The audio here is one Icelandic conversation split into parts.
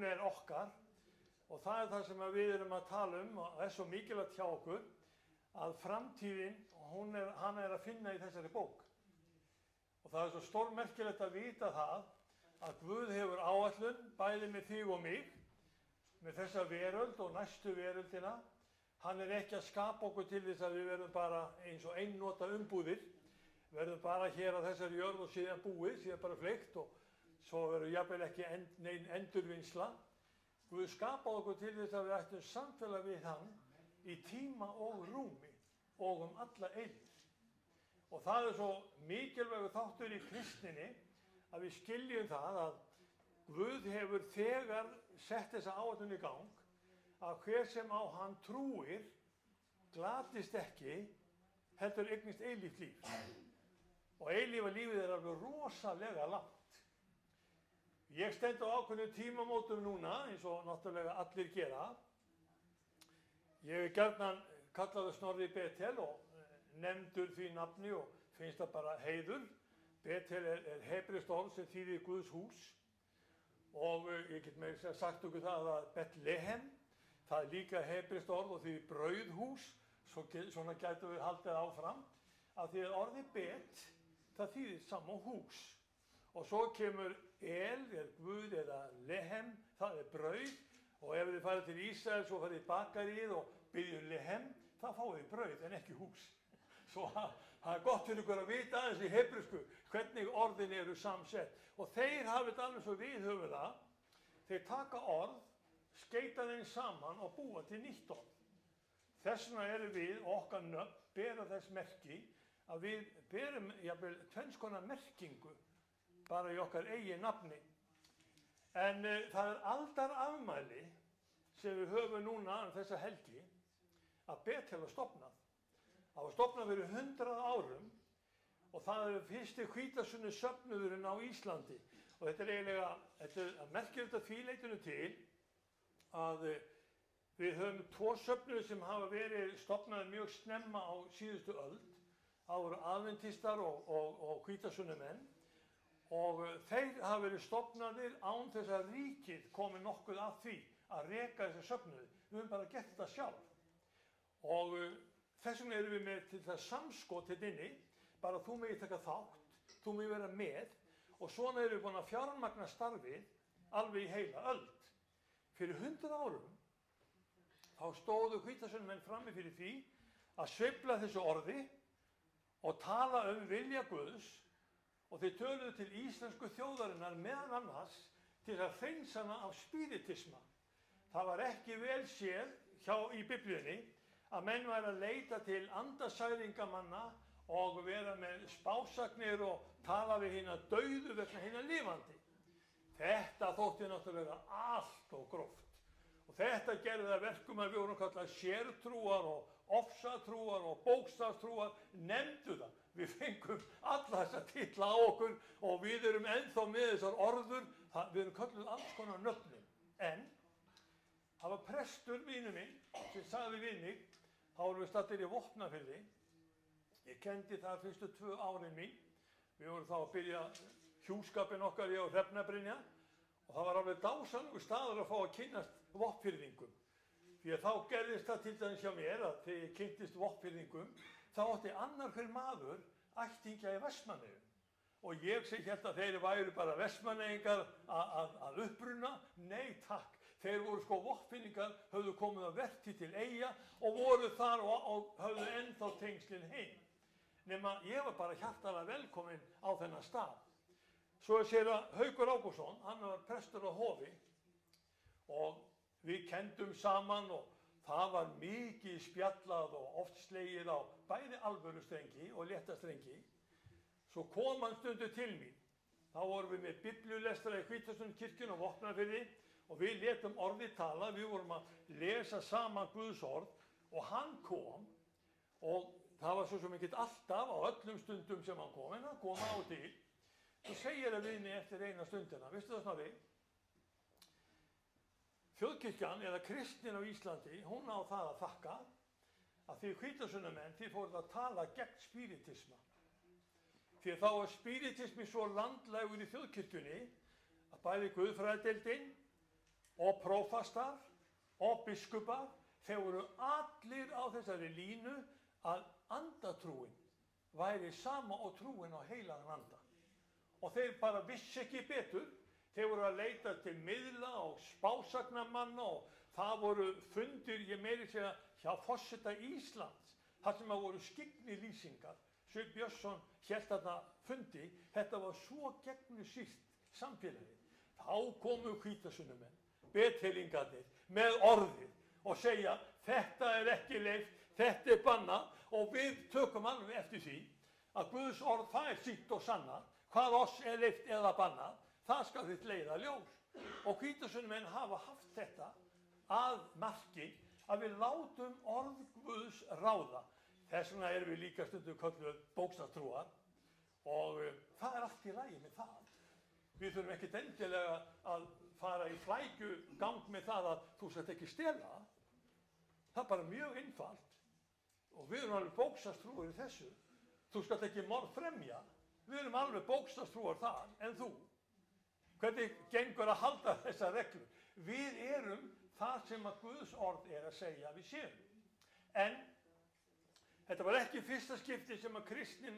er okkar og það það sem við erum að tala og svo mikilvægt hjá okkur að framtíðin, hann að finna í þessari bók. Og það svo stórmerkilegt að vita það að Guð hefur áætlun bæði með þig og mig, með þessa veröld og næstu veröldina. Hann ekki að skapa okkur til þess að við verðum bara eins og einnota umbúðir, verðum bara hér á þessari jörð og síðan búið, síðan bara fleygt og svo verður jafnvel ekki nein endurvinnsla. Guð skapaði okkur til þess að við ættum samfélag við hann í tíma og rúmi og alla eilífð. Og það svo mikilvægur þáttur í kristninni að við skiljum það að Guð hefur þegar sett þessa áætlun í gang að hver sem á hann trúir glatist ekki, heldur eignist eilíft líf. Og eilífa lífið alveg rosalega langt. Ég stend á ákveðnum tímamótum núna, eins og náttúrulega allir gera. Ég gjarnan kallaður Snorri Betel og nefndur því nafni og finnst það bara heiður. Betel hebreskt orð sem þýðir Guðs hús. Og ég get meira sagt okkur það að Betlehem, það líka hebreskt orð og þýðir brauðhús, svona gætum við haldið áfram, að því að orðið bet, það þýðir sama hús. Og svo kemur Guð eða Lehem, það brauð, og ef þið farið til Ísrael, svo farið í bakarið og byggjum Lehem, það fáið þið brauð en ekki hús. Svo það gott fyrir ykkur að vita aðeins í hebresku hvernig orðin eru samsett. Og þeir hafa þetta alveg svo við höfum það, þeir taka orð, skeyta þeim saman og búa til nýtt orð. Þess vegna erum við, okkar nöfn, bera þess merki að við berum jafnvel tvenns konar merkingu bara í okkar eigin nafni. En það aldarafmæli sem við höfum núna þessa helgi að Betel var stofnað. Það var stofnað fyrir 100 árum og það fyrsti hvítasunnu söfnuðurinn á Íslandi. Og þetta eiginlega, þetta merkir þetta því leytinu til að við höfum 2 söfnuðir sem hafa verið stofnaðir mjög snemma á síðustu öld. Það voru adventistar og hvítasunnumenn. Og þeir hafa verið stofnaðir án þess að ríkið komi nokkuð að því að reka þessi söfnuði. Við höfum bara gert það sjálf. Og þess vegna erum við með til það samskot hérna inni, bara þú megir taka þátt, þú megir vera með og svona erum við búin að fjármagna starfið alveg í heila öld. Fyrir 100 árum þá stóðu hvítasunnumenn frammi fyrir því að sveifla þessu orði og tala vilja Guðs og þeir töluðu til íslensku þjóðarinnar meðal annars til að hreinsa hana af spiritisma. Það var ekki vel séð í Biblíunni að menn væri að leita til andasæringamanna og vera með spásagnir og tala við hina dauðu vegna hina lifandi. Þetta þótti náttúrulega allt og gróft. Og þetta gerði það verkum að við vorum kallað sértrúar og ofsatrúar og bókstafstrúar, nefndu það. Við fengum alla þessa titla á okkur og við erum ennþá með þessar orður, við erum kalluð alls konar nöfnum. En það var prestur, vinur minn, sem sagði við mig, þá vorum við staddir í Vopnafirði. Ég kendi það fyrstu 2 árin mín. Við vorum þá að byrja hjúskapinn okkar ég og Hrefna-Brynja og það var alveg dásamlegur staður að fá að kynnast Vopnfirðingum. Því að þá gerðist það til dæmis hjá mér að þegar ég kynntist Vopnfirðingum, þá átti annar hver maður ættingja í Vestmannaeyjum. Og ég sem hélt að þeir væru bara Vestmannaeyingar að uppruna. Nei takk, þeir voru sko Vopnfirðingar, höfðu komið að vertíð til Eyja og voru þar og höfðu ennþá tengslin heim. Nema ég var bara hjartanlega velkominn á þennan stað. Svo sér að Haukur Ágústsson, hann var prestur á Hofi og við kenndum saman og það var mikið spjallað og oft slegið á bæði alvörustrengi og léttastrengi. Svo kom hann stundu til mín. Þá vorum við með biblíulestra í Hvítasunnkirkjunni og Vopnafirði og við létum orðið tala. Við vorum að lesa saman Guðs orð og hann kom og það var svo sem ekki alltaf á öllum stundum sem hann kom, en hann kom á og til. Svo segir það við henni eftir eina stundina, veistu það Snorri? Þjóðkirkjan eða kristnin á Íslandi, hún á það að þakka að því hvítasunnumenn, þið fóruð að tala gegn spiritisma. Því þá var spiritismi svo landlægur í þjóðkirkjunni að bæði guðfræðideildin og prófastar og biskupar, þeir voru allir á þessari línu að andatrúin væri sama og trúin á heilagan anda. Og þeir bara vissi ekki betur. Þeir voru að leita til miðla og spásagnamanna og það voru fundir, ég meiri segja, hjá forseta Íslands, þar sem voru skyggni-lýsingar. Sveinn Björnsson hélt þarna fundi, þetta var svo gegnusýrt samfélagið. Þá komu hvítasunnumenn, bethelingarnir, með orðið og segja, þetta er ekki leyft, þetta er bannað, og við tökum alveg eftir því að Guðs orð það er sýnt og sannað, hvað oss er leyft eða bannað, það skal þitt leiða ljós. Og hvítasunnumenn hafa haft þetta að marki að við látum orð Guðs ráða. Þess vegna erum við líka stundum kölluð bókstafstrúar og það er allt í lagi með það. Við þurfum ekkert endilega að fara í flækjugang með það að þú skalt ekki stela. Það er bara mjög einfalt og við erum alveg bókstafstrúar í þessu. Þú skalt ekki morðfremja. Við erum alveg bókstafstrúar þar en þú. Hvernig gengur að halda þessa reglu? Við erum það sem að Guðs orð er að segja við séum. En þetta var ekki fyrsta skipti sem að kristnin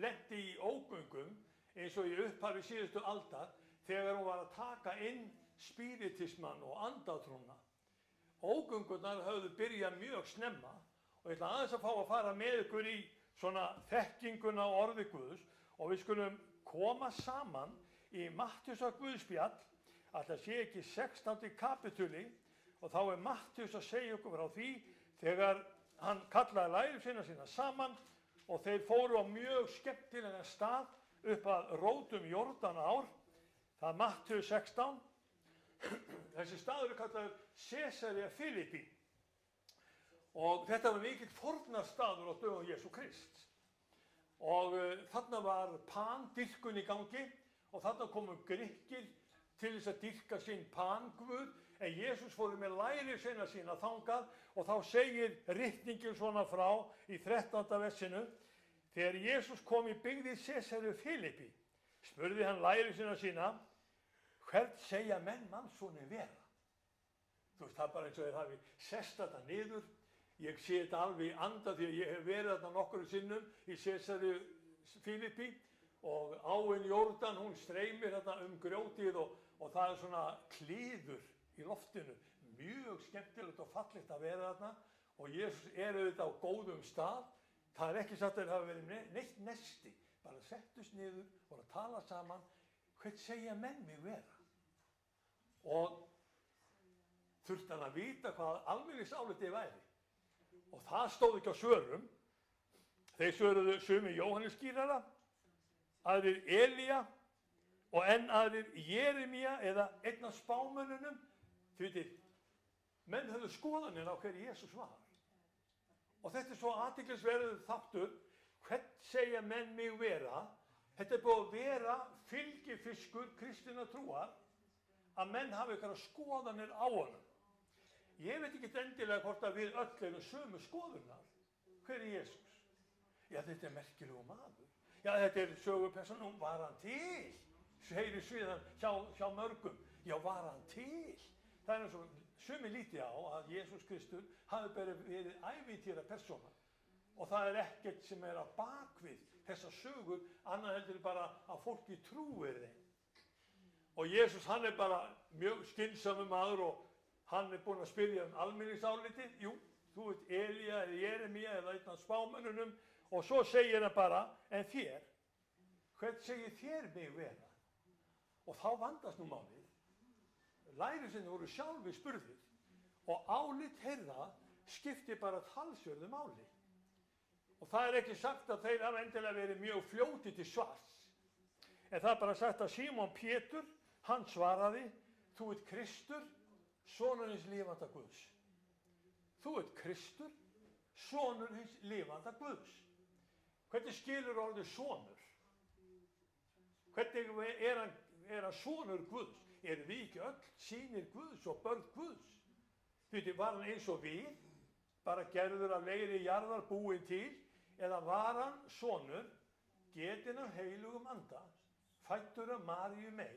lenti í ógöngum eins og í upphafi síðustu aldar þegar hún var að taka inn spiritismann og andatrúna. Ógöngunar höfðu byrjað mjög snemma og ég ætla aðeins að fá að fara með ykkur í svona þekkinguna og orði Guðs og við skulum koma saman í Mattheusar Guðspjall, það sé ekki 16. kapitúli og þá er Mattheus að segja okkur frá því þegar hann kallaði lærisveina sína saman og þeir fóru á mjög skemmtilegan stað upp að rótum Jórdanár. Það er Mattheus 16. Þessi staður er kallaður Caesarea Philippi og þetta var mikill fórnarstaður á dögum Jesú Krists. Og þarna var pandyrkun í gangi og þarna komu Grikkir til þess að dyrka sinn Pan-guð, en Jesús fór með lærisveina sína þangað og þá segir ritningin svona frá í 13. versinu: þegar Jesús kom í byggði Caesarea Philippi, spurði hann lærisveina sína, hvern segja menn mannssonin vera? Þú veist, það er bara eins og þeir hafi sest þetta niður. Ég sé þetta alveg í anda því að ég hef verið þarna nokkru sinnum í Caesarea Philippi og áin Jórdan, hún streymir þarna grjótið og það er svona klíður í loftinu. Mjög skemmtilegt og fallegt að vera þarna og Jesús er auðvitað á góðum stað. Það er ekki sagt að það hafi verið neitt nesti, bara settust niður og að tala saman. Hvern segja menn mig vera? Og þurfti hann að vita hvað almenningsálitið væri. Og það stóð ekki á svörum. Þeir svöruðu sumir Jóhannes skírara, aðrir Elía og enn aðrir Jeremía eða einn af spámönnunum. Þið vitið, menn höfðu skoðanir á hver Jesús var. Og þetta er svo athyglisverður þáttur, hvern segja menn mig vera? Þetta er búið að vera fylgifiskur kristinna trúar að menn hafi einhverjar skoðanir á honum. Ég veit ekki endilega hvort að við öll erum sömu skoðunar. Hver er Jesús? Já, þetta er merkilegu maður. Já, þetta er sögupersóna. Var hann til? Heyri sviðan hjá mörgum. Já, var hann til? Það er eins og sumi lítið á að Jesús Kristur hafi bara verið ævintýra persóna. Og það er ekkert sem er á bakvið þessa sögur, annað heldur bara að fólki trúir þeim. Og Jesús, hann er bara mjög skynsamur maður og hann er búinn að spyrja almenningsálitið. Jú, þú ert Elía eða Jeremía eða einn af spámönnunum og svo segir hann bara, en þér, hvern segir þér mig vera? Og þá vandast nú málið. Lærisveinarnir voru sjálfir spurðir og álit þeirra skipti bara talsverðu máli. Og það er ekki sagt að þeir hafa endilega verið mjög fljótir til svars. En það er bara sagt að Símon Pétur, hann svaraði, þú ert Kristur, sonur hins lifanda Guðs. Þú ert Kristur, sonur hins lifanda Guðs. Hvernig skilur orðið sonur? Hvernig er hann sonur Guðs? Erum við ekki öll sýnir Guðs og börn Guðs? Því var hann eins og við, bara gerður af leiri jarðar búinn til, eða var hann sonur, getinn af heilugum anda, fæddur af Maríu mey,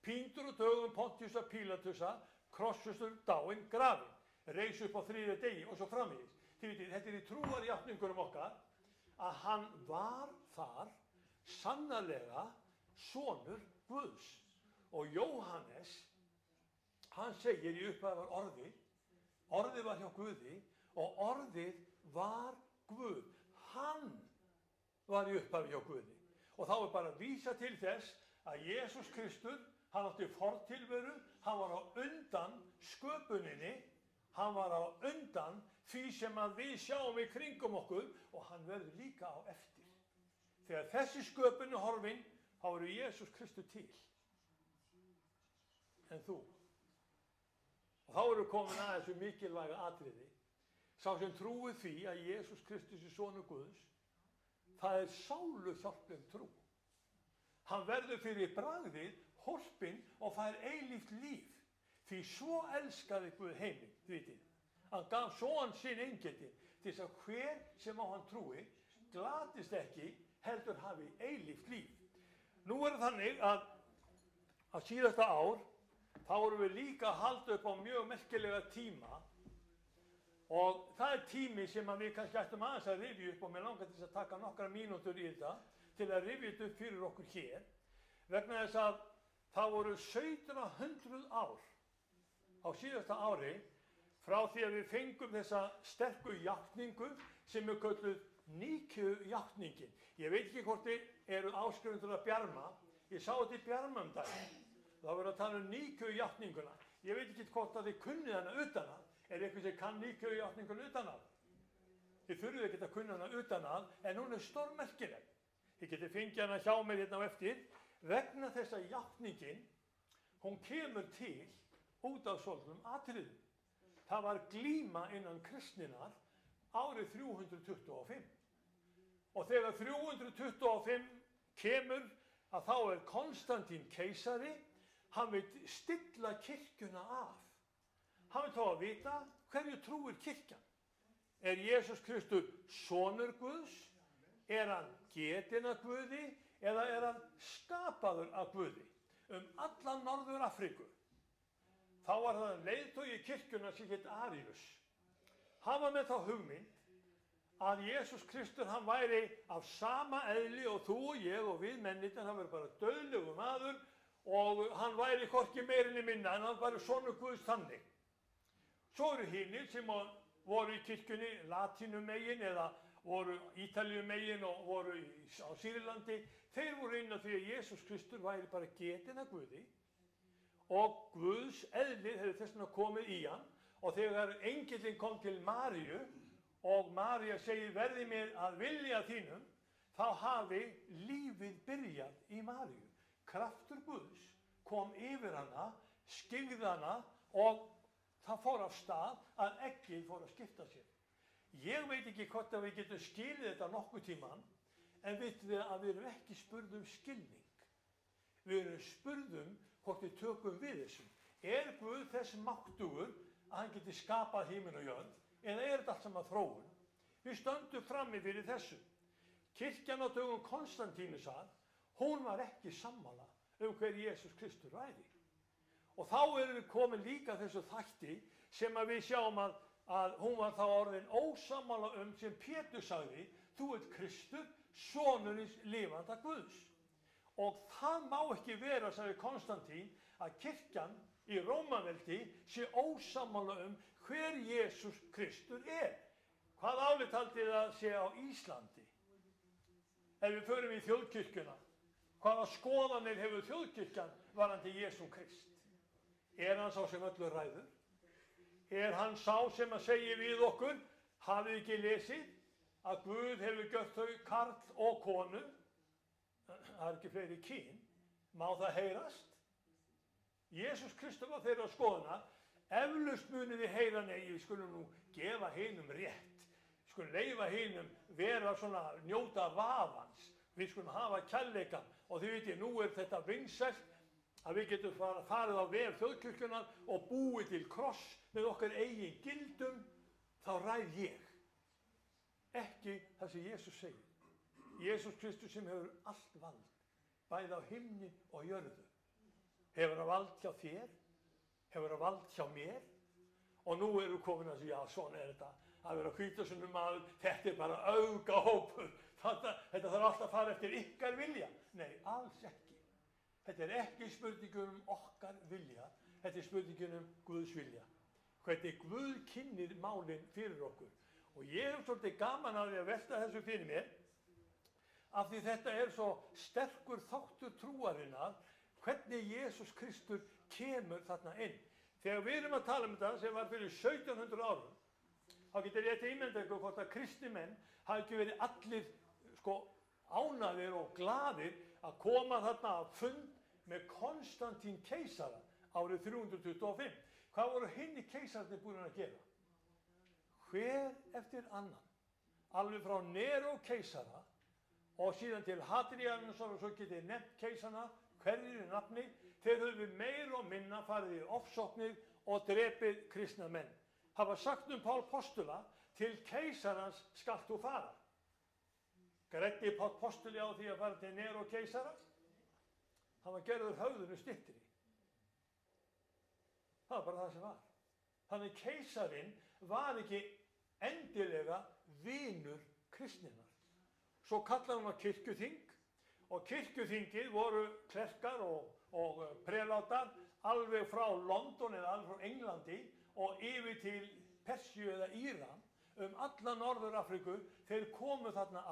píndur og dögum Pontiusa Pílatusa, krossfestur, dáinn, grafinn, reis upp á 3. degi og svo framvegis. Þið vitið, þetta í trúarjátningunum okkar að hann var þar sannarlega sonur Guðs. Og Jóhannes, hann segir í upphafi var orðið var hjá Guði og orðið var Guð. Hann var í upphafi hjá Guði. Og þá bara að vísa til þess að Jesús Kristur, hann átti fortilveru, hann var á undan sköpuninni, hann var á undan því sem að við sjáum í kringum okkur og hann verður líka á eftir. Þegar þessi sköpun er horfin, þá eru Jesús Kristur til. En þú. Og þá eru komin að þessu mikilvæga atriði. Sá sem trúið því að Jesús Kristus er sonur Guðs, það er sáluhjálpleg trú. Hann verður fyrir bragðið hólpinn og fær eilíft líf. Því svo elskaði Guð heiminn, vitið. Hann gaf son sinn eingetinn til þess að hver sem á hann trúi glatist ekki, heldur hafi eilíft líf. Nú er þannig að síðasta ár þá erum við líka að halda upp á mjög merkilega tíma og það er tími sem við kannski ættum aðeins að rifja upp og mér langar til þess að taka nokkra mínútur í þetta til að rifja þetta upp fyrir okkur hér vegna þess að það voru 1700 ár á síðasta ári frá því að við fengum þessa sterku játningu sem er kölluð Níkejátningin. Ég veit ekki hvort þið eru áskrifundur að Bjarma. Ég sá þetta í Bjarma daginn. Það var að tala Níkejátninguna. Ég veit ekki hvort að þið kunnið hana utan að. Er eitthvað sem kann Níkejátninguna utan að? Þið þurfið ekki að kunna hana utan að, en hún er stórmerkileg. Þið getið fengið hana hjá mér hérna á eftir. Vegna þess að játningin, hún kemur til út af svolítum atriðum. Það var glíma innan kristninnar árið 325. Og þegar 325 kemur að þá er Konstantín keisari, hann vil stilla kirkjuna af. Hann vil þá að vita hverju trúir kirkjan. Er Jesús Kristur sonur Guðs? Er hann getinn af Guði? Eða er hann skapaður af Guði? Alla Norður Afríku. Þá var það leiðtogi kirkjuna sem hét Aríus. Hann var með þá hugmynd að Jesús Kristur hann væri af sama eðli og þú og ég og við mennirnir, hann væri bara dauðlegur maður og hann væri hvorki meirinni minna en hann væri sonur Guðs þannig. Svo eru hinir sem voru í kirkjunni Latínumegin eða voru Ítalíumegin og voru á Sýrlandi, þeir voru inn á því að Jesús Kristur væri bara getinn af Guði og Guðs eðli hefði þess vegna komið í hann og þegar engillinn kom til Maríu og María segir verði mér að vilja þínum, þá hafi lífið byrjað í Maríu. Kraftur Guðs kom yfir hana, skyggði hana og það fór af stað að eggið fór að skipta sér. Ég veit ekki hvort að við getum skilið þetta nokkuð tíman, en vitið við að við erum ekki spurð skilning. Við erum spurð hvort við tökum við þessu. Er Guð þess máttugur að hann geti skapað himinn og jörð? Eða er þetta allt saman þróun? Við stöndum frammi fyrir þessu. Kirkjan á dögum Konstantínusar, hún var ekki sammála hver Jesús Kristur væri. Og þá erum við komin líka þessu þætti sem að við sjáum að hún var þá orðin ósammála sem Pétur sagði, þú ert Kristur, sonurins lifanda Guðs. Og það má ekki vera, sagði Konstantín, að kirkjan í Rómaveldi sé ósammála hver Jesús Kristur er. Hvað álit haldið að sé á Íslandi? Ef við förum í þjóðkirkjuna, hvaða skoðanir hefur þjóðkirkjan varðandi Jesú Krist? Er hann sá sem öllu ræður? Er hann sá sem að segja við okkur, hafið ekki lesið, að Guð hefur gjört þau karl og konu? Það er ekki fleiri kyn. Má það heyrast? Jesús Kristur var þeirra skoðana, eflaust munið þið heyra, nei, við skulum nú gefa hinum rétt. Við skulum leyfa hinum vera svona njóta vafans. Við skulum hafa kærleikann og þið veitir, nú er þetta vinsælt að við getum farið á vef þjóðkirkjunnar og búið til kross með okkar eigin gildum, þá ræð ég. Ekki það sem Jesús segir. Jesús Kristus sem hefur allt vald, bæði á himni og jörðu, Hefur hann vald hjá þér? Hefur hann vald hjá mér? Og nú eru komin að segja, já, svona þetta. Að vera hvítasunum maður, þetta bara öfgahópur. Þetta þarf alltaf að fara eftir ykkar vilja. Nei, alls ekki. Þetta ekki spurningum okkar vilja. Þetta spurningum Guðs vilja. Hvernig Guð kynnir málin fyrir okkur. Og ég svolítið gaman að því að velta þessu fyrir mér, af því þetta svo sterkur þáttur trúarinnar, hvernig Jesús Kristur kemur þarna inn. Þegar við erum að tala þetta sem var fyrir 1700 árum, þá getur ég ímynda ykkur hvort að kristni menn hafi ekki verið allir ánægðir og glaðir að koma þarna að fund með Konstantín keisara árið 325. Hvað voru hinni keisararnir búin að gera? Hver eftir annan, alveg frá Nero keisara og síðan til Hadrianusar og svo getið nefnt keisarana, hverjir í nafni, þeir höfðu meir og minna farið í ofsóknir og drepið kristna menn. Það var sagt Pál postula, til keisarans skalt þú fara. Greiddi Pál postuli á því að fara til Nero keisara? Hann var gerður höfðinu styttri. Það var bara það sem var. Þannig keisarinn var ekki endilega vinur kristninnar. Svo kallaði hann á kirkjuþing og kirkjuþingið voru klerkar og prelátar alveg frá London eða alveg frá Englandi og yfir til Persíu eða Íran, alla Norður-Afríku, þeir komu þarna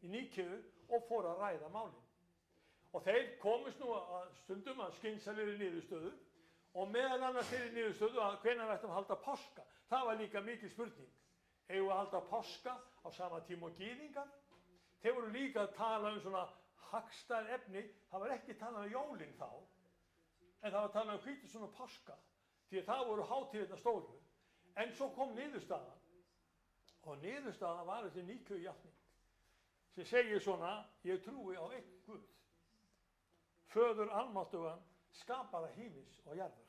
í Níkeu og fóru að ræða málin. Og þeir komust nú stundum að skynsamlegri niðurstöðu og meðal annars þeirri niðurstöðu að hvenær ættum að halda páska. Það var líka mikil spurning. Eigum við að halda páska á sama tíma og gyðingar? Þeir voru líka að tala svona hagstæð efni. Það var ekki talað jólin þá, en það var talað hvítasunnu og páska, því að það voru hátíðirnar stóru. En svo kom niðurstaðan, og niðurstaðan var þessi Níkeu-játning, sem segir svona, ég trúi á einn Guð, föður almáttugan, skapara himins og jarðar,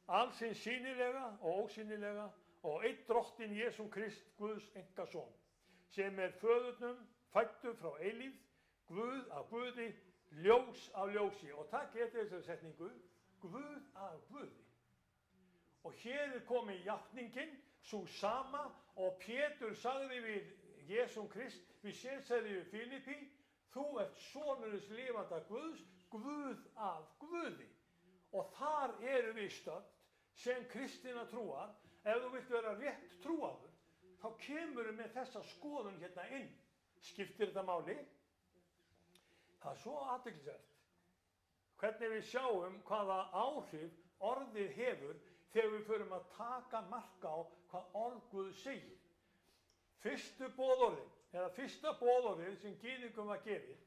allsins sýnilega og ósýnilega, og einn drottinn Jesúm Krist, Guðs einkason, sem föðurnum fæddur frá eilífð, Guð af Guði, ljós af ljósi. Og takk eftir þessari setningu, Guð af Guði. Og hér komin játningin, svo sama, og Pétur sagði við Jesúm Krist, við sérsæði við Filipi, þú ert sonurins lifanda Guðs, Guð af Guði. Og þar við stödd sem kristina trúar. Ef þú vilt vera rétt trúaður, þá kemur með þessa skoðun hérna inn. Skiptir þetta máli? Það svo athyglisvert hvernig við sjáum hvaða áhrif orðið hefur þegar við förum að taka mark á hvað orð Guð segir. Fyrsta boðorðið sem gyðingum var gefið,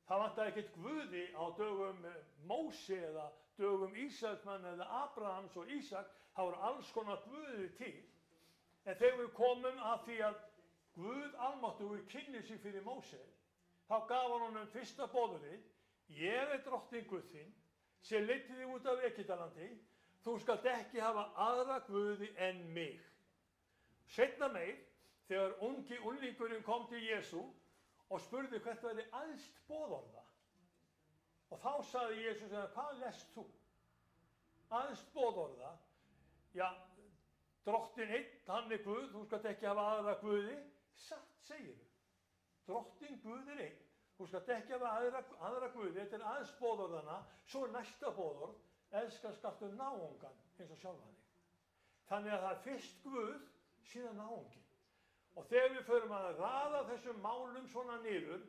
það vantaði ekkert Guði á dögum Móse eða dögum Ísraelsmann eða Abrahams og Ísak. Það voru alls konar Guði til. En þegar við komum að því að Guð almáttugur kynnir sig fyrir Móse, þá gaf hann honum fyrsta boðorðið, ég drottinn Guð þinn, sem leiddi þig út af Egyptalandi, þú skalt ekki hafa aðra guði en mig. Seinna meir, þegar unglingurinn kom til Jesú og spurði hvert væri æðst boðorða. Og þá sagði Jesús, hvað lest þú? Æðst boðorða, já, drottinn einn, hann Guð, þú skalt ekki hafa aðra guði. Satt segir þú. Drottinn Guð einn, þú skalt ekki hafa aðra guði, þetta æðst boðorðana, svo næsta boðorð, elska skaltu náungan eins og sjálfan þig. Þannig að það fyrst Guð, síðan náungin. Og þegar við förum að raða þessum málum svona niður,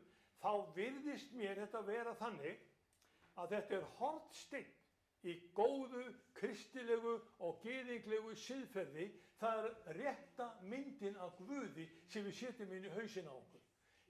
þá virðist mér þetta vera þannig að þetta hornsteinn í góðu, kristilegu og gyðinglegu siðferði. Það rétta myndin af Guði sem við setjum inn í hausinn á okkur.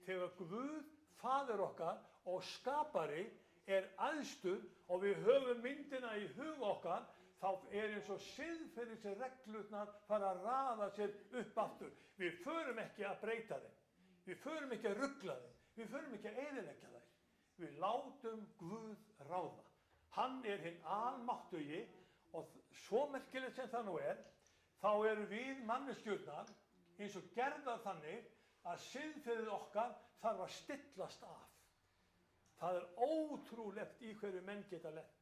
Þegar Guð, faðir okkar og skapari æðstur og við höfum myndina í hug okkar, þá eins og siðferðisreglurnar fara að raða sér upp aftur. Við förum ekki að breyta þeim. Við förum ekki að rugla þeim. Við förum ekki að eyðileggja þær. Við látum Guð ráða. Hann hinn almáttugi og svo merkilegt sem það nú þá eru við manneskjurnar eins og gerðar þannig að siðferðið okkar þarf að stillast af. Það ótrúlegt í hverju menn geta lent.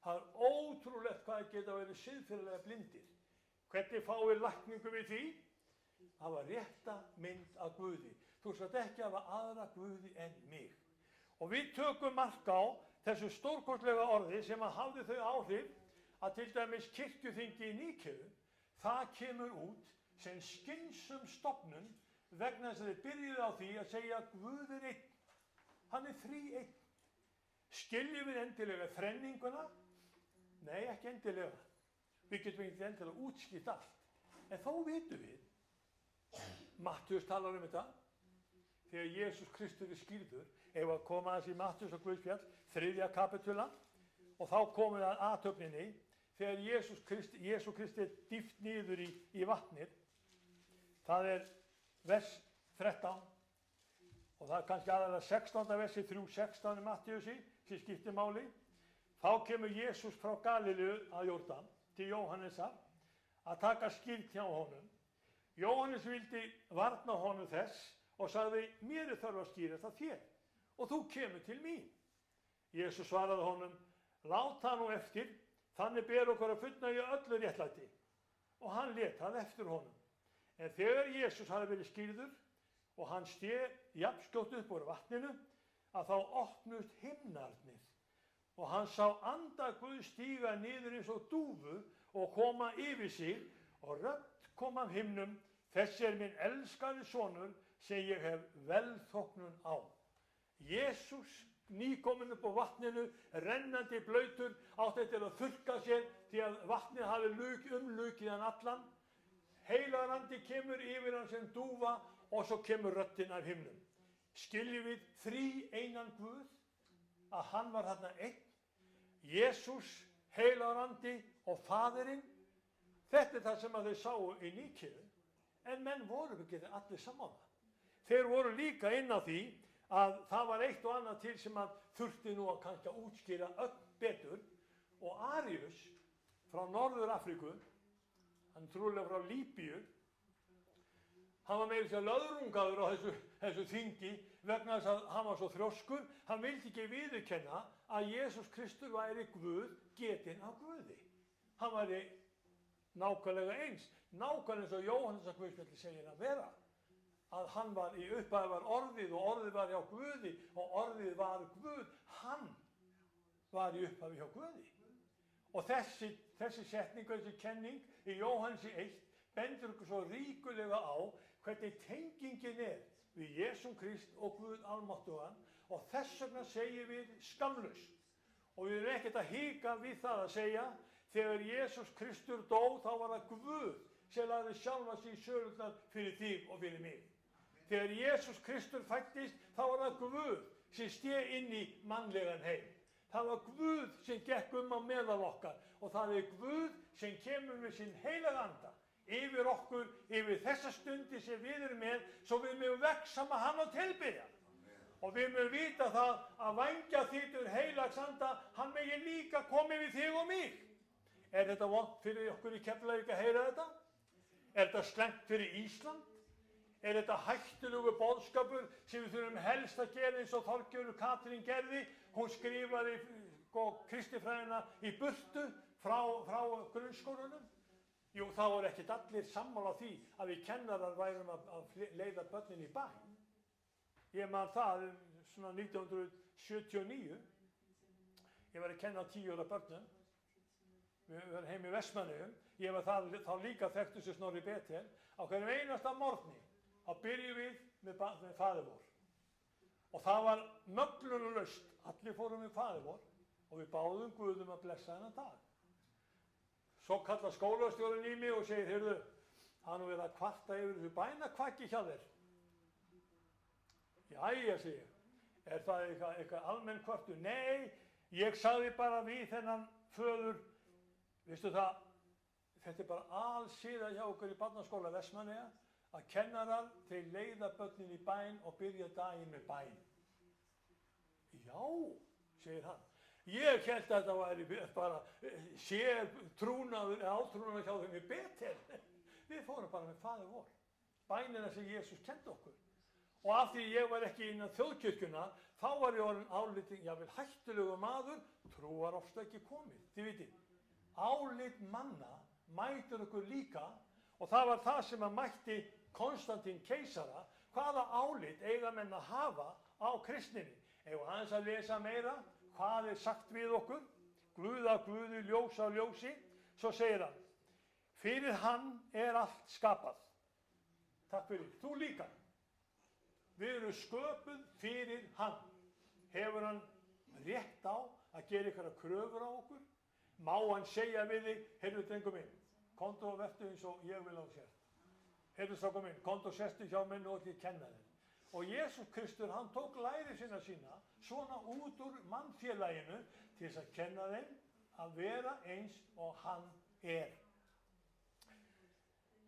Það ótrúlegt hvað geta verið siðferðilega blindir. Hvernig fáið lækningu við því? Það var rétta mynd af Guði. Þú skalt ekki hafa aðra Guði en mig. Og við tökum mark á þessu stórkostlega orði sem að hafði þau áhrif að til dæmis kirkjuþingi í Níkeu, það kemur út sem skynsum stofnun vegna þess að þeir byrjuðu á því að segja Guð einn. Hann þríeinn. Skiljum við endilega þrenninguna? Nei, ekki endilega. Við getum ekki endilega útskýrt allt. En þó vitum við, Mattheus talar þetta, þegar Jesús Kristur skýrður, ef að koma aðeins í Mattheus og Guðspjall, 3. kapitula, og þá komum við að athöfninni, þegar Jesús Kristi dýft niður í vatnið. Það vers 13, og það kannski aðalega 16. versi 3:16 í Mattheusi, sem skiptir máli. Þá kemur Jesús frá Galileu að Jórdan til Jóhannesar að taka skírn hjá honum. Jóhannes vildi varna honum þess og sagði, mér þarf að skýrast að þér og þú kemur til mín. Jesús svaraði honum, lát það nú eftir, þannig ber okkur að fullnægja öllu réttlæti. Og hann lét það eftir honum. En þegar Jesús hafði verið skýrður og hann steg jafnskjótt upp úr vatninu, að þá opnust himnarnir. Og hann sá anda Guð stíga niður eins og dúfu og koma yfir sig og rödd kom af himnum, þessi minn elskaði sonur sem ég hef velþóknun á. Jesús nýkominn upp á vatninu, rennandi blautur, átti til að þurrka sér því að vatnið hafi umlukið hann allan. Heilagur andi kemur yfir hann sem dúfa og svo kemur röddin af himnum. Skiljum við þríeinan Guð, að hann var þarna einn, Jesús, heilagur andi og Faðirinn. Þetta það sem að þau sáu í Níkeu, en menn voru ekki allir saman. Þeir voru líka inn á því að það var eitt og annað til sem að þurfti nú að kannski að útskýra öll betur, og Arius frá Norður Afríku, hann trúlega frá Líbíu, hann var meira sér löðrungaður á þessu þingi vegna þess að hann var svo þrjóskur. Hann vildi ekki viðurkenna að Jesús Kristur væri Guð getinn af Guði. Hann væri nákvæmlega eins, nákvæmlega eins og Jóhannesar Guðspjalli segir að vera. Að hann var í upphafi var orðið og orðið var hjá Guði og orðið var Guð. Hann var í upphafi hjá Guði. Og þessi setning, þessi kenning í Jóhannesi 1 bendur okkur svo ríkulega á hvernig tengingin við Jesúm Krist og Guð almáttugan, og þess vegna segjum við skamlaust. Og við erum ekkert að hika við það að segja, þegar Jesús Kristur dó, þá var það Guð sem lagði sjálfa sig í sölurnar fyrir þig og fyrir mig. Þegar Jesús Kristur fæddist, þá var það Guð sem steg inn í mannlegan heim. Það var Guð sem gekk á meðal okkar, og það er Guð sem kemur með sinn heilaga anda yfir okkur, yfir þessa stundi sem við erum með, svo við mögum vexa með hann og tilbyrja. Og við mögum vita það að vængja þýtur heilags anda, hann megi líka komið við þig og mig. Er þetta vont fyrir okkur í Keflavík að heyra þetta? Er þetta slæmt fyrir Ísland? Er þetta hættulegur boðskapur sem við þurfum helst að gera eins og Þorgerður Katrín gerði? Hún skrifaði kristifræðina í burtu frá grunnskólanum. Jú, þá voru ekkert allir sammála því að við kennarar værum að leiða börnin í bæ. Ég man það svona 1979. Ég var að kenna 10 ára börnum. Við varum heim í Vestmannaeyjum. Ég var þá líka þekktur sem Snorri Betel. Á hverjum einasta morgni þá byrjum við með faðir vor. Og það var möglunarlaust. Allir fórum með faðir vor og við báðum Guðum að blessa þennan dag. Svo kallar skólastjórinn í mig og segir, heyrðu, það nú verið að kvarta yfir þessu bænakvaki hjá þér. Jæja, segi ég, er það eitthvað almenn kvartu? Nei, ég sagði bara við þennan föður, veistu það, þetta er bara alsíða hjá okkur í barnaskóla Vestmannaeyja, að kennarar, þeir leiða börnin í bæn og byrja daginn með bæn. Já, segir hann. Ég held að þetta væri bara sér trúnaður eða átrúnaður hjá þeim í Betel. Við fórum bara með faðir vor. Bænina sem Jesús kendi okkur. Og af því ég var ekki innan þjóðkirkjuna, þá var ég orðinn álitinn, jafnvel hættulegu maður, trúarofstæki komið. Þið vitið, álit manna mætir okkur líka, og það var það sem að mætti Konstantín keisara. Hvaða álit eiga menn að hafa á kristninni? Eigum aðeins að lesa meira, hvað er sagt við okkur? Guð af Guði, ljós af ljósi. Svo segir hann, fyrir hann er allt skapað. Takk fyrir, þú líka. Við erum sköpuð fyrir hann. Hefur hann rétt á að gera einhverja kröfur á okkur? Má hann segja við þig, heyrðu drengur minn, komdu og vertu eins og ég vil á sér. Heyrðu strákur minn, komdu og sestu hjá minn og ég kenna þér. Og Jesús Kristur, hann tók læri sína svona út úr mannfélaginu til þess að kenna þeim að vera eins og hann er.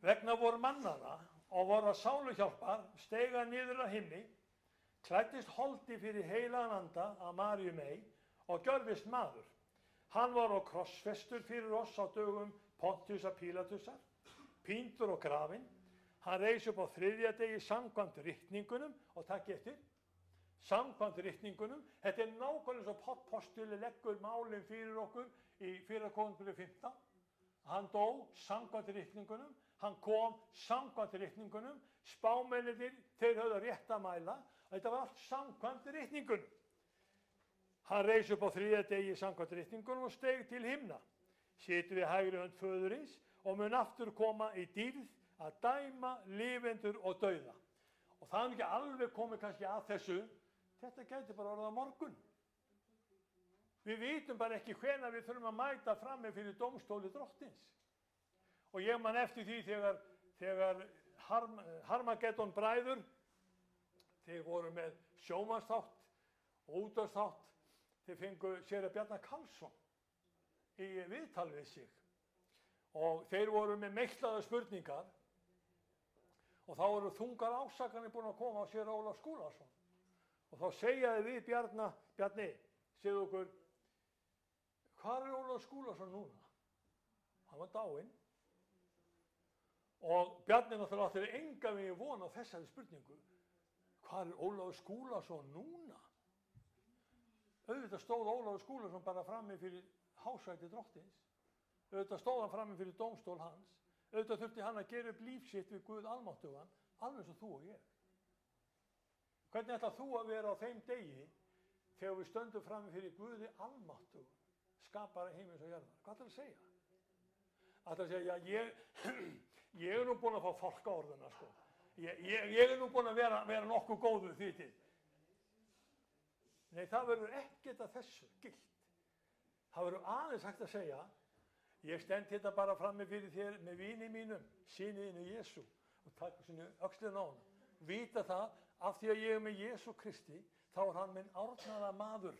Vegna voru mannana og voru að sáluhjálpar, steiga niður að himni, klæddist holdi fyrir heilagan anda að Maríu mey og gjörðist maður. Hann var á krossfestur fyrir oss á dögum Pontiusar Pílatusar, píndur og grafinn. Hann reis upp á þriðja degi samkvæmt ritningunum, og takk eftir, samkvæmt ritningunum. Þetta er nákvæmlega eins og postuli leggur málin fyrir okkur í 1. Korinthubréf 15. Hann dó samkvæmt ritningunum, hann kom samkvæmt ritningunum, spámennirnir, þeir höfðu rétt að mæla, og þetta var allt samkvæmt ritningunum. Hann reis upp á þriðja degi samkvæmt ritningunum og steig til himna, situr við hægri hönd föðurins og mun aftur koma í dýrð að dæma lifendur og dauða. Og það er ekki alveg komið kannski að þessu, þetta gæti bara orðið á morgun. Við vitum bara ekki hvenær við þurfum að mæta frammi fyrir dómstóli drottins. Og ég man eftir því þegar Harmageddon bræður, þeir voru með sjómannsþátt og útvarpsþátt, þeir fengu séra Bjarna Karlsson í viðtal við sig. Og þeir voru með meiklaðar spurningar, og þá eru þungar ásakanir búin að koma á séra Ólaf Skúlason. Og þá segjaði við Bjarni, segðu okkur, hvar er Ólaf Skúlason núna? Hann var dáinn. Og Bjarni náttúrulega átti engan veginn von á þessari spurningu. Hvar er Ólafur Skúlason núna? Auðvitað stóð Ólafur Skúlason bara frammi fyrir hásæti drottins. Auðvitað stóð hann frammi fyrir dómstól hans. Auðvitað þurfti hann að gera upp líf sitt við Guð almáttugan, alveg eins og þú og ég. Hvernig ætlar þú að vera á þeim degi þegar við stöndum frammi fyrir Guði almáttugan, skapara heimins og jarðar? Hvað ætlar að segja? Ætlar að segja, ég er nú búinn að fá fálkaorðuna, sko. Ég er nú búinn að vera nokkuð góður því til. Nei, það verður ekkert að þessu gilt. Það verður aðeins hægt að segja, ég stend hérna bara frammi fyrir þér með vini mínum, syniðinu Jesú, og taka sinni öxlina á honum. Vita það, af því að ég er með Jesú Kristi, þá er hann minn árnaða maður,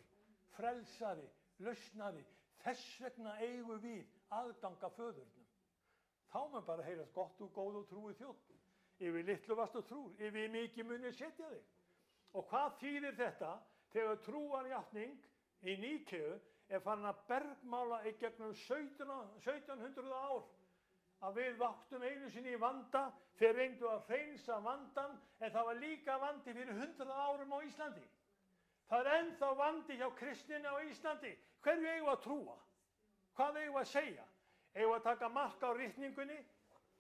frelsari, lausnari. Þess vegna eigum við aðganga föðurnum. Þá mun bara heyrast gott og góð og trúi þjótt. Yfir litlu varstu trúr, yfir mikið munið setja þig. Og hvað þýðir þetta þegar trúarjátning í Níkeu er farin að bergmála í gegnum 1700 ár? Að við vaktum einu sinni í vanda, þeir reyndu að hreinsa vandan, en það var líka vandi fyrir 100 árum á Íslandi. Það er ennþá vandi hjá kristninni á Íslandi. Hverju eigum við að trúa? Hvað eigum við að segja? Eigum við að taka mark á ritningunni?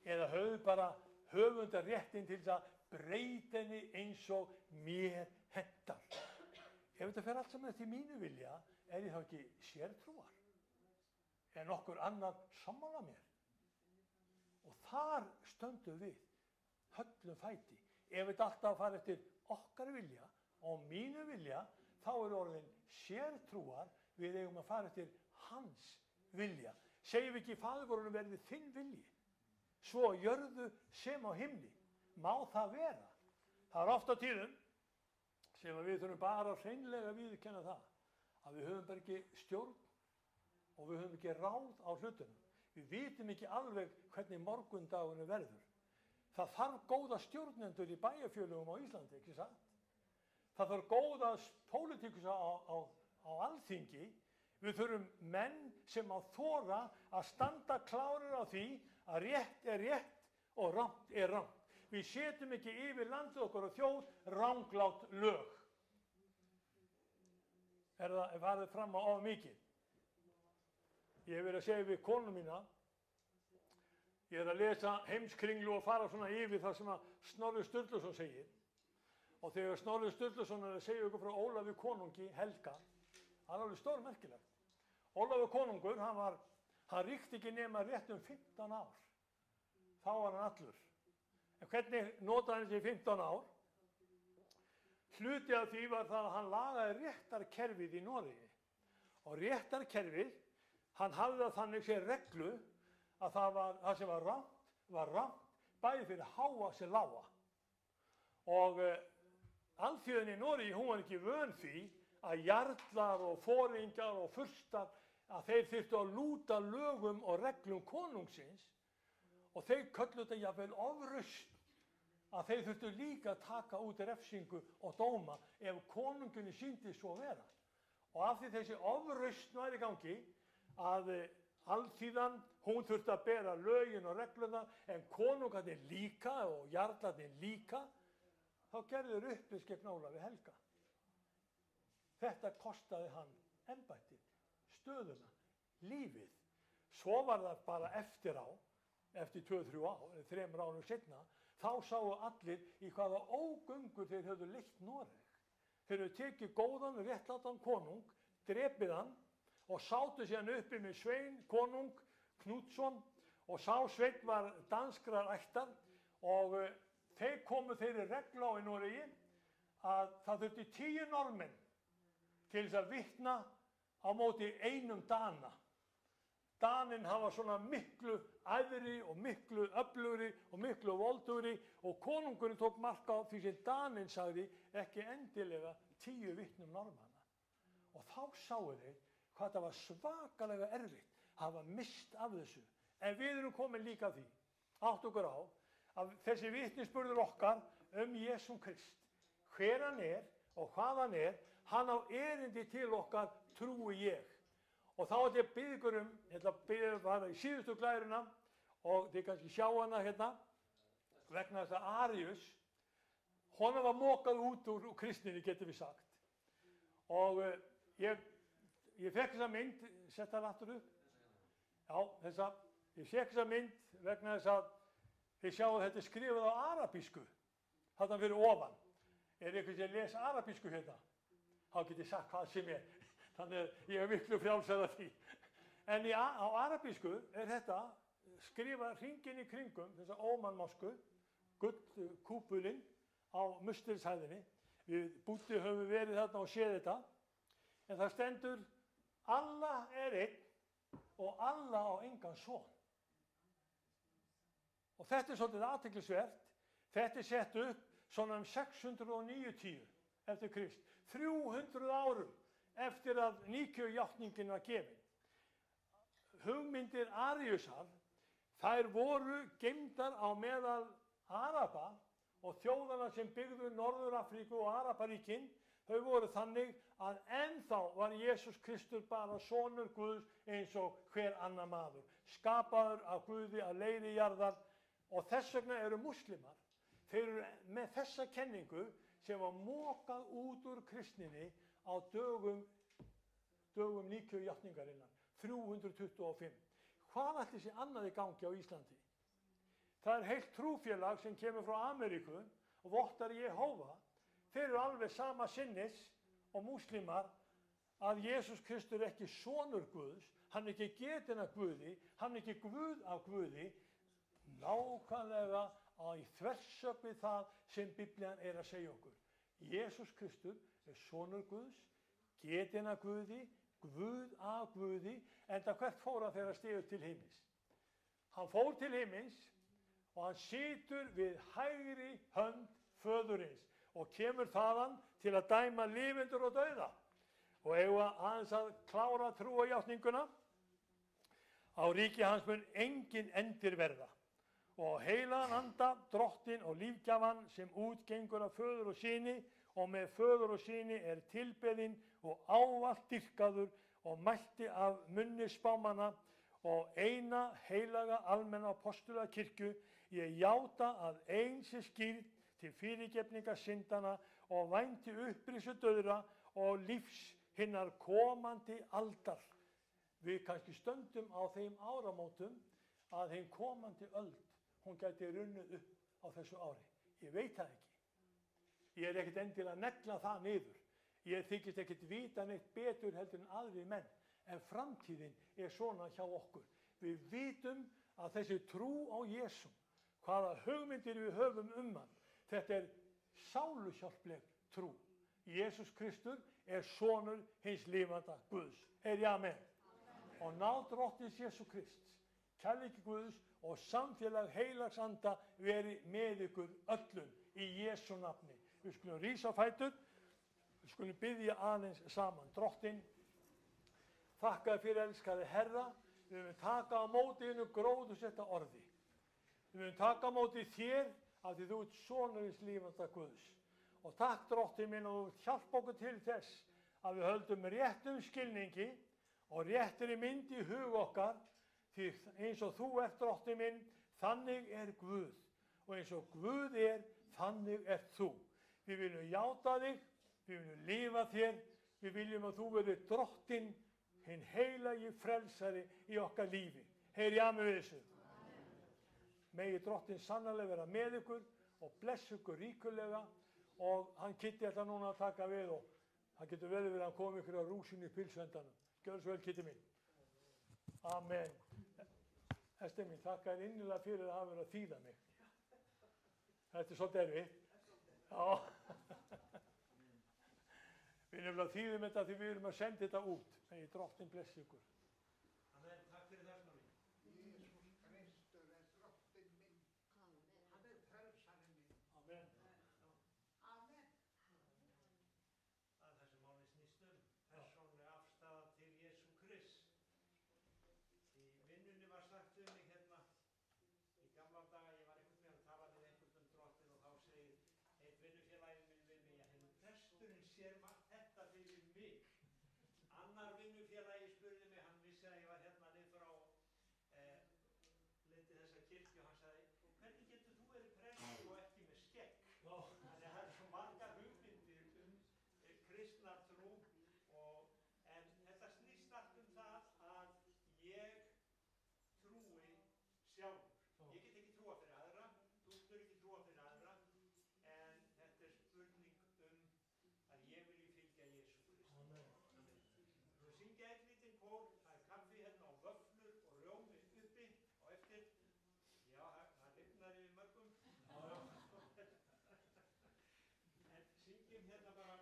Eða höfum bara höfundar réttin til þess að breyta henni eins og mér hentar? Ef þetta fer allt saman eftir mínu vilja, er ég þá ekki sértrúar? Er nokkur annar sammála mér? Og þar stöndum við, höllum fæti. Ef þetta alltaf fara eftir okkar vilja og mínu vilja, þá er orðin sértrúar, við eigum að fara eftir hans vilja. Segjum við ekki í Faðirvorinu verði þinn vilji, svo jörðu sem á himni. Má það vera? Það er oft á tíðum sem við þurfum bara hreinlega að viðurkenna það, að við höfum bara ekki stjórn og við höfum ekki ráð á hlutunum. Við vitum ekki alveg hvernig morgundagunum verður. Það þarf góða stjórnendur í bæjarfélögum á Íslandi, ekki satt? Það þarf góða pólitíkusa á Alþingi. Við þurfum menn sem á þora að standa klárir á því að rétt er rétt og rangt er rangt. við setjum ekki yfir landið okkar og þjóð ranglát lög. Það farið fram á of mikið. Ég hef verið að segja við konu mína, ég er að lesa Heimskringlu og fara svona yfir það sem að Snorri Sturluson segir. Og þegar Snorri Sturluson er að segja ykkur frá Ólafi konungi Helga, það er alveg stórmerkilegt. Ólafur konungur, hann ríkti ekki nema rétt 15 ár. Þá var hann allur. En hvernig notaði hann þessi 15 ár? Hluti af því var það að hann lagaði réttarkerfið í Noregi. Og réttarkerfið, hann hafði það þannig sér reglu að það sem var rangt, bæði fyrir háa sem lága. Og alþýðin í Noregi, hún var ekki vön því að jarlar og foringjar og furstar, að þeir þyrftu að lúta lögum og reglum konungsins, og þeir kölluðu þetta jafnvel ofrausn, að þeir þurftu líka að taka út refsingu og dóma ef konungunni sýndi svo vera. Og af því þessi ofrausn var í gangi, að alþýðan, hún þurfti að bera lögin og regluna, en konungarnir líka og jarlarnir líka, þá gerðu þeir uppreisn gegn Ólafi helga. Þetta kostaði hann embættið, stöðuna, lífið. Svo var það bara eftir 2-3 ár, 3 árum seinna, þá sáu allir í hvaða ógöngur þeir höfðu leitt Noreg. Þeir höfðu tekið góðan, réttlátan konung, drepið hann og sátu síðan uppi með Svein, konung Knútsson, og sá Sveinn var danskrar ættar, og þeir komu þeirri reglu á í Noregi að það þurfti 10 norðmenn til þess að vitna á móti einum Dana. Daninn hafa svona miklu æðri og miklu öflugri og miklu voldugri, og konungurinn tók mark á því sem Daninn sagði, ekki endilega 10 vitnum norðmanna. Og þá sáu þeir hvað það var svakalega erfitt að hafa mist af þessu. En við erum komin líka að því, átt okkur á, að þessi vitnisburður okkar Jesum Krist, hver hann og hvað hann hann á erindi til okkar, trúi ég. Og þá ætla ég að biðja ykkur ég ætla að biðja hana í síðustu glæruna, og þið kannski sjá hana hérna, vegna þess að Arius, honum var mokað út úr kristninni, getum við sagt. Og ég fekk þessa mynd, sett það aftur upp. Já, ég fekk þessa mynd vegna þess að þið sjáu að þetta er skrifað á arabísku, þarna fyrir ofan. Er einhvern sem les arabísku hérna? Þá get ég sagt hvað sem Þannig að ég miklu frjálsar af því. En á arabísku er þetta skrifað hringinn í kringum, þessa ómannmosku, gullkúpulinn á Mustilshæðinni. Við Búddi höfum verið þarna og séð þetta. En það stendur, Allah er einn og Allah á engan son. Og þetta er svolítið athyglisvert. Þetta er sett upp svona 690 eftir Krist. 300 árum eftir að Níkeu-játningin var gefin. Hugmyndir Ariusar, þær voru geymdar á meðal Araba og þjóðana sem byggðu Norður-Afríku og Araparíkin. Þau voru þannig að ennþá var Jesús Kristur bara sonur Guðs eins og hver annar maður, skapaður af Guði að leiri jarðar, og þess vegna eru múslimar. Þeir eru með þessa kenningu sem var mokað út úr kristninni á dögum Níkeu-játningarinnar, 325. Hvað ætli sé annað í gangi á Íslandi? Það er heilt trúfélag sem kemur frá Ameríku og vottar Jehóva. Þeir eru alveg sama sinnis og múslimar, að Jesús Kristur er ekki sonur Guðs, hann er ekki getinn af Guði, hann er ekki Guð af Guði, nákvæmlega í þversögn við það sem Biblían er að segja okkur. Jesús Kristur er sonur Guðs, getinn af Guði, Guð af Guði, enda hvert fór hann þegar hann steig til himins? Hann fór til himins og hann situr við hægri hönd föðurins og kemur þaðan til að dæma lifendur og dauða. Og eigum aðeins að klára trúarjátninguna. Á ríki hans mun engin endir verða. Og heilagan anda, drottinn og lífgjafan sem útgengur af föður og syni, og með föður og syni er tilbeðinn og ávallt dýrkaður og mælti af munni spámanna og eina heilaga almenna apóstola kirkju, ég játa að ein sé skírð til fyrirgefningar syndana og vænti upprisu dauðra og lífs hinnar komandi aldar. Við kannski stöndum á þeim áramótum að þeim komandi öld, hún gæti runnið upp á þessu ári. Ég veit það ekki. Ég er ekkert endilega að negla það niður. Ég þykist ekkert vita neitt betur heldur en aðrir menn. En framtíðin er svona hjá okkur. Við vitum að þessi trú á Jesú, hvaða hugmyndir við höfum hann, þetta er sáluhjálpleg trú. Jesús Kristur er sonur hins lifanda Guðs. Heyri amen. Og náð drottins Jesú Krist, kærleiki Guðs og samfélag heilags anda veri með ykkur öllum í Jesú nafni. Við skulum rísa á fætur, við skulum biðja aðeins saman. Drottinn, þakka þér fyrir elskaði Herra, við viljum taka á móti einu gróðursetta orði. Við viljum taka á móti þér af því þú ert sonur hins lifanda Guðs. Og takk Drottinn minn og þú hjálpa okkur til þess að við höldum réttum skilningi og réttri mynd í hug okkar, því eins og þú ert Drottinn minn, þannig er Guð. Og eins og Guð er, þannig ert þú. Við viljum játa þig, við viljum lifa þér, við viljum að þú verið Drottinn, hinn heilagi frelsari í okkar lífi. Heyri amen við þessu. Megi Drottinn sannarlega vera með ykkur og blessa ykkur ríkulega og hann Kitti ætla núna að taka við og það getur vel verið að koma ykkur á rúsinu í pilsvendanum. Gjörðu svo vel Kitti mín. Amen. Ester mín, þakka þér innilega fyrir að hafa verið að þýða mig. Þetta er svolítið erfitt. Já. Við nefnilega þýðum þetta því við erum að senda þetta út. Megi Drottinn blessi ykkur. Amen. Takk fyrir þessna mín. Jesús Kristur er Drottinn minn. Hann er frelsarinn minn. Amen. Amen. Það er það sem málið snýst um. Persónuleg afstaða til Jesú Krist. Í vinnunni var sagt um mig hérna í gamla daga, ég var einhvern veginn að tala við einhvern Drottinn og þá segir eitt vinnufélagi minn við mig, presturinn sér þetta fyrir mig. Annar vinnufélagi spurði mig, hann vissi að ég var hérna niður frá leiti þessa kirkju og hann sagði, hvernig getur þú verið prestur og ekki með skegg? Þannig að það er svo margar hugmyndir kristna trú en þetta snýst allt það að ég trúi sjálfur. Ég get ekki trúa fyrir aðra, þú getur ekki trúa fyrir aðra, en þetta er spurning að ég vilji fylgja Jesú Kristi. Amen. Þú syngja einn lítinn kór, það er kaffi hérna og vöfflur og rjómi uppi og eftir. Já, það lifnar yfir mörgum. En syngjum hérna bara,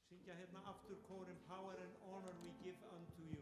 syngja hérna aftur kórin Power and honor we give unto you.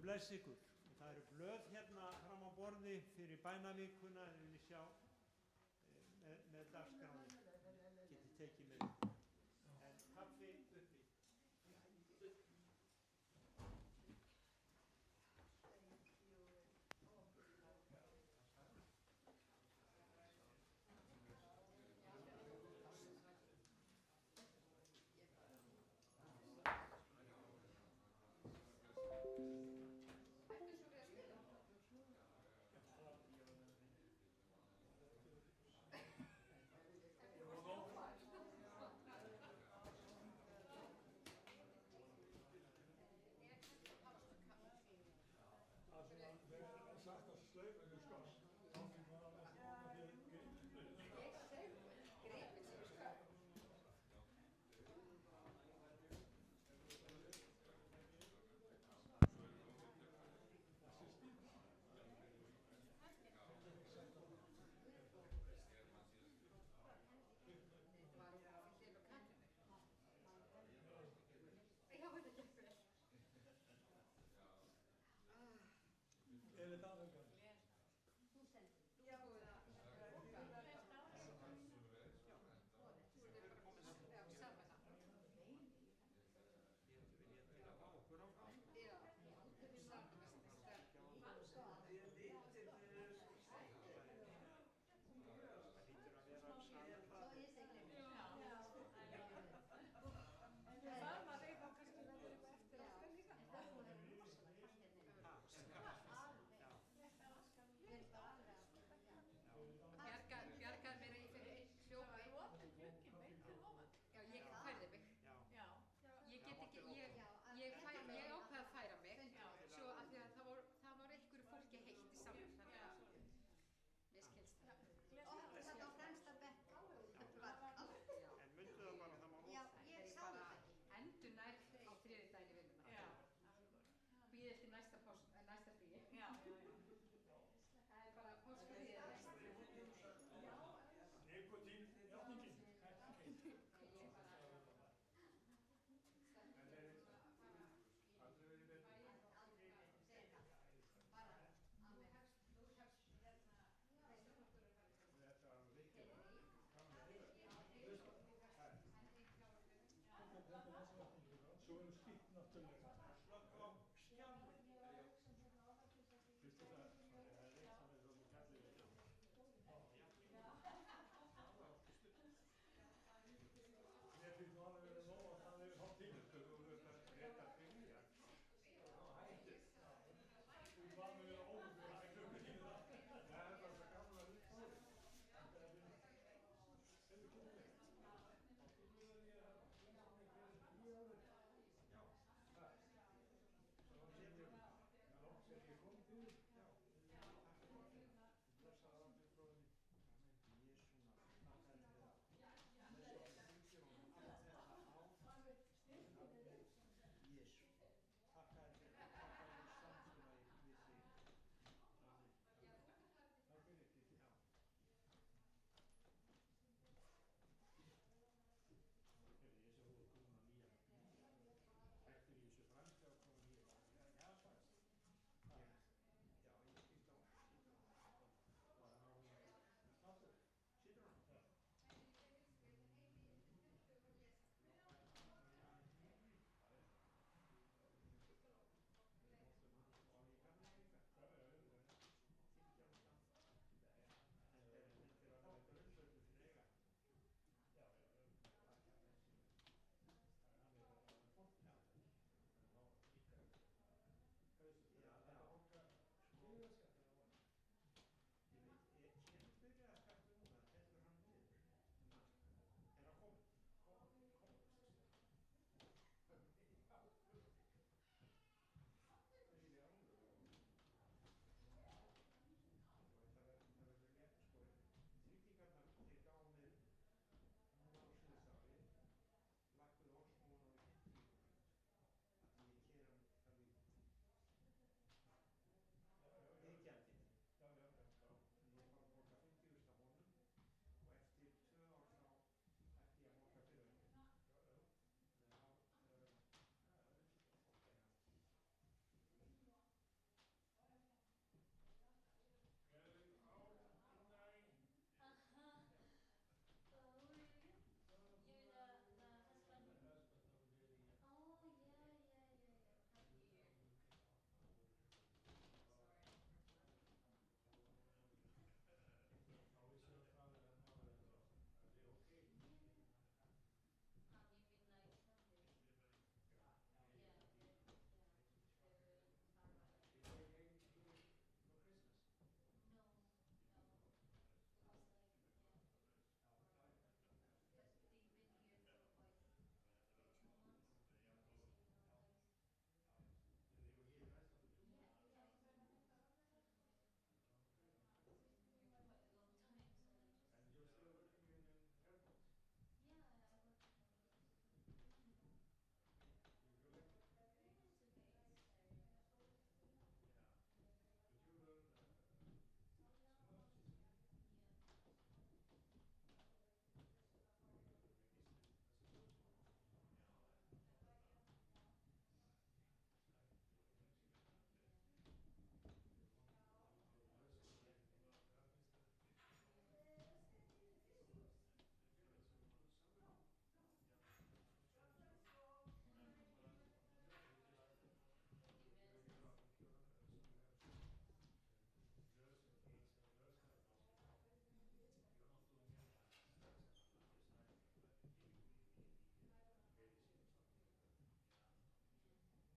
Bless ykkur. Það eru blöð hérna fram á borði fyrir bænavíkuna, ef við viljum sjá með dagskráni. Getið tekið með